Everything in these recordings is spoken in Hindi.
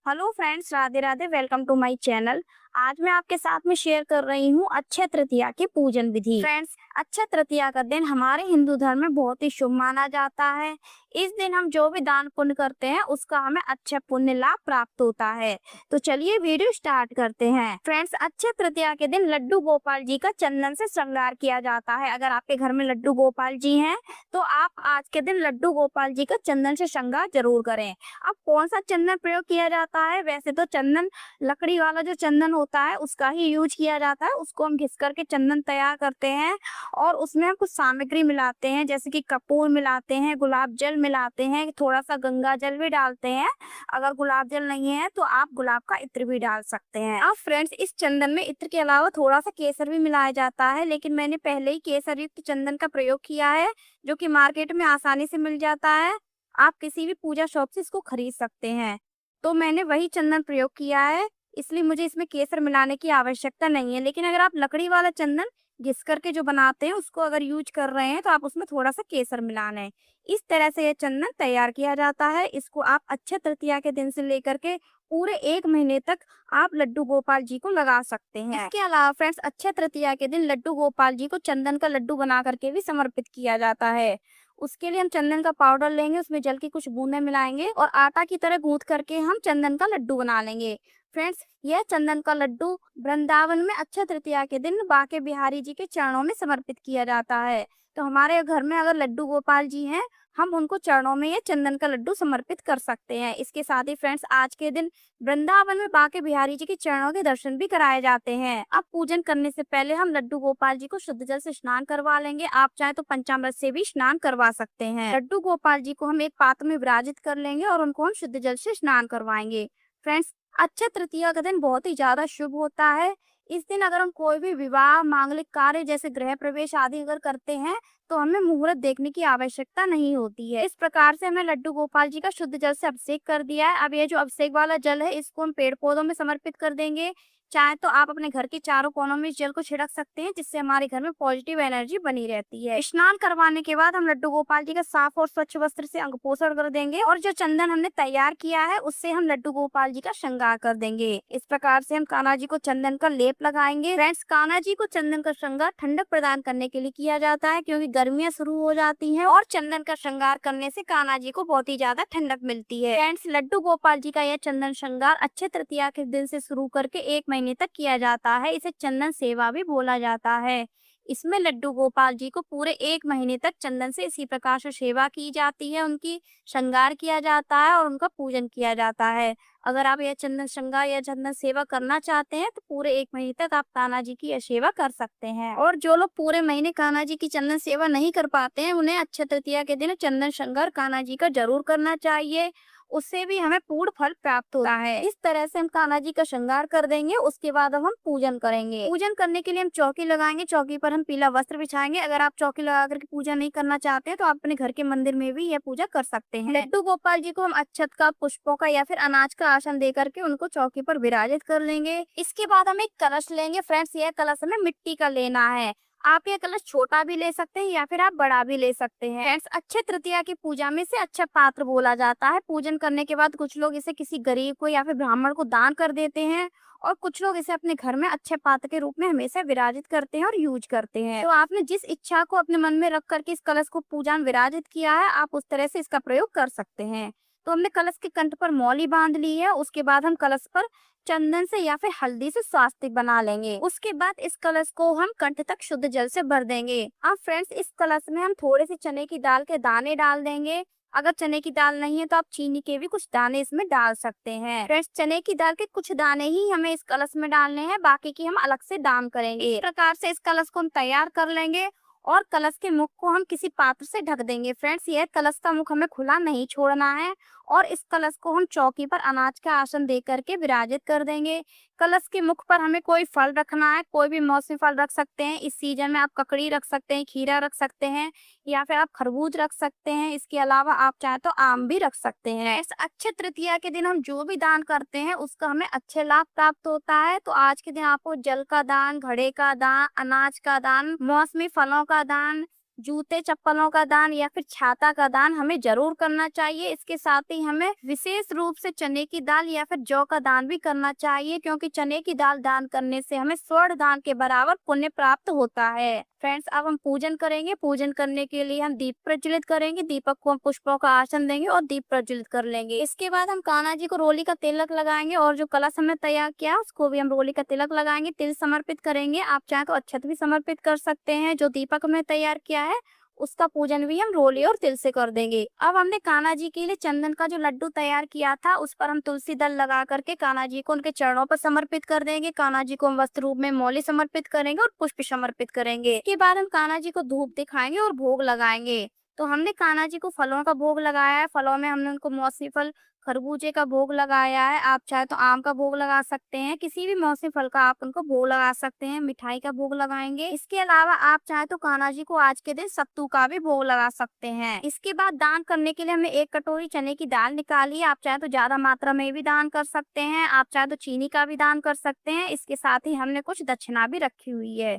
Hello friends, Radhe Radhe. Welcome to my channel. आज मैं आपके साथ में शेयर कर रही हूँ अक्षय तृतीया की पूजन विधि। फ्रेंड्स, अक्षय तृतीया का दिन हमारे हिंदू धर्म में बहुत ही शुभ माना जाता है। इस दिन हम जो भी दान पुण्य करते हैं उसका हमें अक्षय पुण्य लाभ प्राप्त होता है। तो चलिए वीडियो स्टार्ट करते हैं। फ्रेंड्स, अक्षय तृतीया के दिन लड्डू गोपाल जी का चंदन से श्रृंगार किया जाता है। अगर आपके घर में लड्डू गोपाल जी हैं तो आप आज के दिन लड्डू गोपाल जी का चंदन से श्रृंगार जरूर करें। अब कौन सा चंदन प्रयोग किया जाता है? वैसे तो चंदन लकड़ी वाला जो चंदन होता है उसका ही यूज किया जाता है। उसको हम घिस करके चंदन तैयार करते हैं और उसमें हम कुछ सामग्री मिलाते हैं, जैसे कि कपूर मिलाते हैं, गुलाब जल मिलाते हैं, थोड़ा सा गंगा जल भी डालते हैं। अगर गुलाब जल नहीं है तो आप गुलाब का इत्र भी डाल सकते हैं। अब फ्रेंड्स, इस चंदन में इत्र के अलावा थोड़ा सा केसर भी मिलाया जाता है, लेकिन मैंने पहले ही केसर युक्त चंदन का प्रयोग किया है, जो कि मार्केट में आसानी से मिल जाता है। आप किसी भी पूजा शॉप से इसको खरीद सकते हैं। तो मैंने वही चंदन प्रयोग किया है, इसलिए मुझे इसमें केसर मिलाने की आवश्यकता नहीं है। लेकिन अगर आप लकड़ी वाला चंदन घिस करके जो बनाते हैं उसको अगर यूज कर रहे हैं तो आप उसमें थोड़ा सा केसर मिलाना है। इस तरह से ये चंदन तैयार किया जाता है। इसको आप अक्षय तृतीया के दिन से लेकर के पूरे 1 महीने तक आप लड्डू गोपाल जी को लगा सकते हैं। इसके अलावा फ्रेंड्स, अक्षय तृतीया के दिन लड्डू गोपाल जी को चंदन का लड्डू बना करके भी समर्पित किया जाता है। उसके लिए हम चंदन का पाउडर लेंगे, उसमें जल की कुछ बूंदें मिलाएंगे और आटा की तरह गूंथ करके हम चंदन का लड्डू बना लेंगे। फ्रेंड्स, यह चंदन का लड्डू वृंदावन में अक्षय तृतीया के दिन बांके बिहारी जी के चरणों में समर्पित किया जाता है। तो हमारे घर में अगर लड्डू गोपाल जी हैं, हम उनको चरणों में ये चंदन का लड्डू समर्पित कर सकते हैं। इसके साथ ही फ्रेंड्स, आज के दिन वृंदावन में बांके बिहारी जी के चरणों के दर्शन भी कराए जाते हैं। अब पूजन करने से पहले हम लड्डू गोपाल जी को शुद्ध जल से स्नान करवा लेंगे। आप चाहे तो पंचामृत से भी स्नान करवा सकते हैं। लड्डू गोपाल जी को हम एक पात्र में विराजित कर लेंगे और उनको हम शुद्ध जल से स्नान करवाएंगे। फ्रेंड्स, अक्षय तृतीया का दिन बहुत ही ज्यादा शुभ होता है। इस दिन अगर हम कोई भी विवाह, मांगलिक कार्य जैसे गृह प्रवेश आदि अगर करते हैं तो हमें मुहूर्त देखने की आवश्यकता नहीं होती है। इस प्रकार से हमने लड्डू गोपाल जी का शुद्ध जल से अभिषेक कर दिया है। अब ये जो अभिषेक वाला जल है इसको हम पेड़ पौधों में समर्पित कर देंगे। चाहे तो आप अपने घर के चारों कोनों में इस जल को छिड़क सकते हैं, जिससे हमारे घर में पॉजिटिव एनर्जी बनी रहती है। स्नान करवाने के बाद हम लड्डू गोपाल जी का साफ और स्वच्छ वस्त्र से अंग पोषण कर देंगे और जो चंदन हमने तैयार किया है उससे हम लड्डू गोपाल जी का श्रृंगार कर देंगे। इस प्रकार से हम कान्हा जी को चंदन का लेप लगाएंगे। फ्रेंड्स, कान्हा जी को चंदन का श्रृंगार ठंडक प्रदान करने के लिए किया जाता है, क्योंकि गर्मियां शुरू हो जाती हैं और चंदन का श्रृंगार करने से कान्हा जी को बहुत ही ज्यादा ठंडक मिलती है। फ्रेंड्स, लड्डू गोपाल जी का यह चंदन श्रृंगार अक्षय तृतीया के दिन से शुरू करके 1 महीने तक किया जाता है। इसे चंदन सेवा भी बोला जाता है। इसमें लड्डू गोपाल जी को पूरे 1 महीने तक चंदन से इसी प्रकार से सेवा की जाती है, उनकी श्रृंगार किया जाता है और उनका पूजन किया जाता है। अगर आप यह चंदन श्रृंगार या चंदन सेवा करना चाहते हैं तो पूरे 1 महीने तक आप कान्हा जी की यह सेवा कर सकते हैं। और जो लोग पूरे महीने कान्हा जी की चंदन सेवा नहीं कर पाते हैं, उन्हें अक्षय तृतीया के दिन चंदन श्रृंगार कान्हा जी का जरूर करना चाहिए। उससे भी हमें पूर्ण फल प्राप्त होता है। इस तरह से हम कान्हा जी का श्रृंगार कर देंगे। उसके बाद अब हम पूजन करेंगे। पूजन करने के लिए हम चौकी लगाएंगे। चौकी पर हम पीला वस्त्र बिछाएंगे। अगर आप चौकी लगा करके पूजा नहीं करना चाहते हैं तो आप अपने घर के मंदिर में भी यह पूजा कर सकते हैं। लड्डू गोपाल जी को हम अक्षत का, पुष्पों का या फिर अनाज का आसन दे करके उनको चौकी पर विराजित कर लेंगे। इसके बाद हम एक कलश लेंगे। फ्रेंड्स, यह कलश हमें मिट्टी का लेना है। आप ये कलश छोटा भी ले सकते हैं या फिर आप बड़ा भी ले सकते हैं। फ्रेंड्स, अक्षय तृतीया की पूजा में से अच्छा पात्र बोला जाता है। पूजन करने के बाद कुछ लोग इसे किसी गरीब को या फिर ब्राह्मण को दान कर देते हैं और कुछ लोग इसे अपने घर में अच्छे पात्र के रूप में हमेशा विराजित करते हैं और यूज करते हैं। तो आपने जिस इच्छा को अपने मन में रख करके इस कलश को पूजा में विराजित किया है, आप उस तरह से इसका प्रयोग कर सकते हैं। तो हमने कलश के कंठ पर मौली बांध ली है। उसके बाद हम कलश पर चंदन से या फिर हल्दी से स्वास्तिक बना लेंगे। उसके बाद इस कलश को हम कंठ तक शुद्ध जल से भर देंगे। अब फ्रेंड्स, इस कलश में हम थोड़े से चने की दाल के दाने डाल देंगे। अगर चने की दाल नहीं है तो आप चीनी के भी कुछ दाने इसमें डाल सकते हैं। फ्रेंड्स, चने की दाल के कुछ दाने ही हमें इस कलश में डालने हैं, बाकी की हम अलग से दान करेंगे। इस प्रकार से इस कलश को हम तैयार कर लेंगे और कलश के मुख को हम किसी पात्र से ढक देंगे। फ्रेंड्स, यह कलश का मुख हमें खुला नहीं छोड़ना है और इस कलश को हम चौकी पर अनाज का आसन दे करके विराजित कर देंगे। कलश के मुख पर हमें कोई फल रखना है, कोई भी मौसमी फल रख सकते हैं। इस सीजन में आप ककड़ी रख सकते हैं, खीरा रख सकते हैं या फिर आप खरबूज रख सकते हैं। इसके अलावा आप चाहे तो आम भी रख सकते हैं। इस अक्षय तृतीया के दिन हम जो भी दान करते हैं उसका हमें अच्छे लाभ प्राप्त होता है। तो आज के दिन आपको जल का दान, घड़े का दान, अनाज का दान, मौसमी फलों का दान, जूते चप्पलों का दान या फिर छाता का दान हमें जरूर करना चाहिए। इसके साथ ही हमें विशेष रूप से चने की दाल या फिर जौ का दान भी करना चाहिए, क्योंकि चने की दाल दान करने से हमें स्वर्ण दान के बराबर पुण्य प्राप्त होता है। फ्रेंड्स, अब हम पूजन करेंगे। पूजन करने के लिए हम दीप प्रज्वलित करेंगे, दीपक को हम पुष्पों का आसन देंगे और दीप प्रज्वलित कर लेंगे। इसके बाद हम कान्हा जी को रोली का तिलक लगाएंगे और जो कलश हमने तैयार किया उसको भी हम रोली का तिलक लगाएंगे, तिल समर्पित करेंगे। आप चाहे तो अक्षत भी समर्पित कर सकते हैं। जो दीपक हमने तैयार किया है उसका पूजन भी हम रोली और तिल से कर देंगे। अब हमने कान्हा जी के लिए चंदन का जो लड्डू तैयार किया था उस पर हम तुलसी दल लगा करके कान्हा जी को उनके चरणों पर समर्पित कर देंगे। कान्हा जी को हम वस्त्र रूप में मौली समर्पित करेंगे और पुष्प समर्पित करेंगे। इसके बाद हम कान्हा जी को धूप दिखाएंगे और भोग लगाएंगे। तो हमने कान्हा जी को फलों का भोग लगाया है। फलों में हमने उनको मौसमी फल खरबूजे का भोग लगाया है। आप चाहे तो आम का भोग लगा सकते हैं, किसी भी मौसमी फल का आप उनको भोग लगा सकते हैं। मिठाई का भोग लगाएंगे। इसके अलावा आप चाहे तो कान्हा जी को आज के दिन सत्तू का भी भोग लगा सकते हैं। इसके बाद दान करने के लिए हमने 1 कटोरी चने की दाल निकाली। आप चाहे तो ज्यादा मात्रा में भी दान कर सकते हैं, आप चाहे तो चीनी का भी दान कर सकते हैं। इसके साथ ही हमने कुछ दक्षिणा भी रखी हुई है।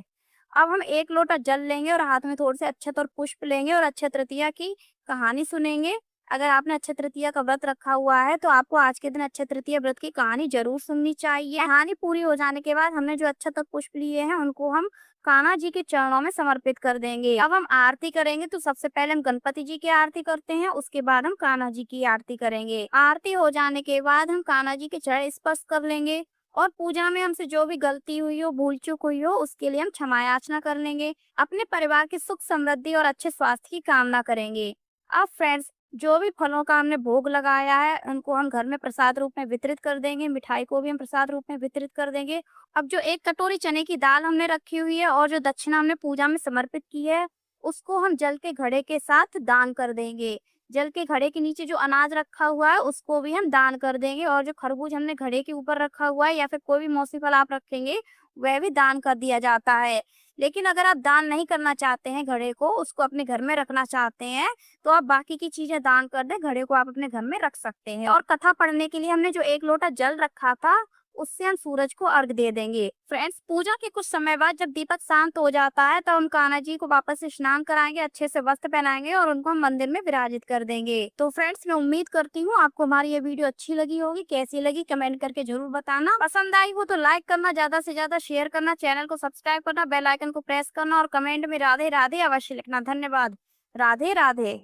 अब हम 1 लोटा जल लेंगे और हाथ में थोड़े से अक्षत और पुष्प लेंगे और अक्षय तृतीया की कहानी सुनेंगे। अगर आपने अक्षय तृतीया का व्रत रखा हुआ है तो आपको आज के दिन अक्षय तृतीया व्रत की कहानी जरूर सुननी चाहिए। कहानी पूरी हो जाने के बाद हमने जो अक्षत और पुष्प लिए हैं उनको हम कान्हा जी के चरणों में समर्पित कर देंगे। अब हम आरती करेंगे। तो सबसे पहले हम गणपति जी की आरती करते हैं, उसके बाद हम कान्हा जी की आरती करेंगे। आरती हो जाने के बाद हम कान्हा जी के चरण स्पर्श कर लेंगे और पूजा में हमसे जो भी गलती हुई हो, भूल चूक हुई हो, उसके लिए हम क्षमा याचना कर लेंगे। अपने परिवार की सुख समृद्धि और अच्छे स्वास्थ्य की कामना करेंगे। अब फ्रेंड्स, जो भी फलों का हमने भोग लगाया है उनको हम घर में प्रसाद रूप में वितरित कर देंगे। मिठाई को भी हम प्रसाद रूप में वितरित कर देंगे। अब जो 1 कटोरी चने की दाल हमने रखी हुई है और जो दक्षिणा हमने पूजा में समर्पित की है उसको हम जल के घड़े के साथ दान कर देंगे। जल के घड़े के नीचे जो अनाज रखा हुआ है उसको भी हम दान कर देंगे और जो खरबूज हमने घड़े के ऊपर रखा हुआ है या फिर कोई भी मौसमी फल आप रखेंगे वह भी दान कर दिया जाता है। लेकिन अगर आप दान नहीं करना चाहते हैं, घड़े को उसको अपने घर में रखना चाहते हैं, तो आप बाकी की चीजें दान कर दें, घड़े को आप अपने घर में रख सकते हैं। और कथा पढ़ने के लिए हमने जो 1 लोटा जल रखा था उससे हम सूरज को अर्घ दे देंगे। फ्रेंड्स, पूजा के कुछ समय बाद जब दीपक शांत हो जाता है तो हम कान्हा जी को वापस से स्नान कराएंगे, अच्छे से वस्त्र पहनाएंगे और उनको हम मंदिर में विराजित कर देंगे। तो फ्रेंड्स, मैं उम्मीद करती हूँ आपको हमारी ये वीडियो अच्छी लगी होगी। कैसी लगी कमेंट करके जरूर बताना। पसंद आई हो तो लाइक करना, ज्यादा से ज्यादा शेयर करना, चैनल को सब्सक्राइब करना, बेल आइकन को प्रेस करना और कमेंट में राधे राधे अवश्य लिखना। धन्यवाद। राधे राधे।